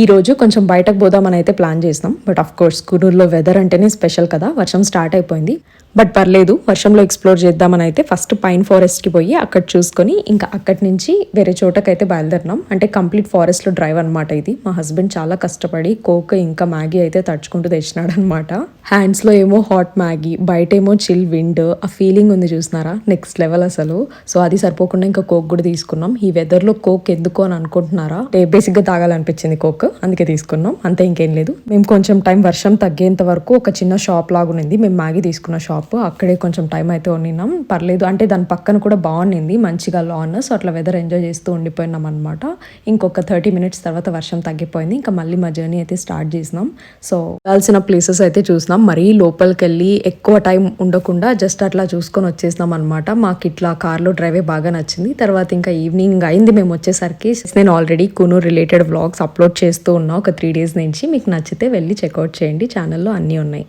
ఈ రోజు కొంచెం బయటకు పోదామని అయితే ప్లాన్ చేసినాం. బట్ ఆఫ్ కోర్స్ కునూరులో వెదర్ అంటేనే స్పెషల్ కదా, వర్షం స్టార్ట్ అయిపోయింది. బట్ పర్లేదు, వర్షంలో ఎక్స్ప్లోర్ చేద్దామని అయితే ఫస్ట్ పైన్ ఫారెస్ట్కి పోయి అక్కడ చూసుకొని ఇంకా అక్కడి నుంచి వేరే చోటకైతే బయలుదేరినాం. అంటే కంప్లీట్ ఫారెస్ట్లో డ్రైవ్ అనమాట ఇది. మా హస్బెండ్ చాలా కష్టపడి కోక్ ఇంకా మ్యాగీ అయితే తడుచుకుంటూ తెచ్చినాడు అనమాట. హ్యాండ్స్లో ఏమో హాట్ మ్యాగీ, బయట ఏమో చిల్ విండ్. ఆ ఫీలింగ్ ఉంది చూసినారా, నెక్స్ట్ లెవెల్ అసలు. సో అది సరిపోకుండా ఇంకా కోక్ కూడా తీసుకున్నాం. ఈ వెదర్లో కోక్ ఎందుకు అని అనుకుంటున్నారా, బేసిక్గా తాగాలనిపించింది కోక్, అందుకే తీసుకున్నాం, అంతే, ఇంకేం లేదు. మేము కొంచెం టైం వర్షం తగ్గేంత వరకు ఒక చిన్న షాప్ లాగునింది, మేము మ్యాగీ తీసుకున్న షాప్, అక్కడే కొంచెం టైం అయితే ఉండినాం. పర్లేదు, అంటే దాని పక్కన కూడా బాగుండింది మంచిగా లాన్. సో అట్లా వెదర్ ఎంజాయ్ చేస్తూ ఉండిపోయినాం అనమాట. ఇంకొక 30 minutes తర్వాత వర్షం తగ్గిపోయింది. ఇంకా మళ్ళీ మా జర్నీ అయితే స్టార్ట్ చేసినాం. సో వెళ్ళాల్సిన ప్లేసెస్ అయితే చూసినాం. మరీ లోపలికి వెళ్ళి ఎక్కువ టైం ఉండకుండా జస్ట్ అట్లా చూసుకొని వచ్చేసినాం అనమాట. మాకు ఇట్లా కార్లో డ్రైవే బాగా నచ్చింది. తర్వాత ఇంకా ఈవినింగ్ అయింది మేము వచ్చేసరికి. నేను ఆల్రెడీ కునూర్ రిలేటెడ్ వ్లాగ్స్ అప్లోడ్ చేస్తూ ఉన్నా ఒక 3 days నుంచి. మీకు నచ్చితే వెళ్ళి చెక్అవుట్ చేయండి, ఛానల్లో అన్నీ ఉన్నాయి.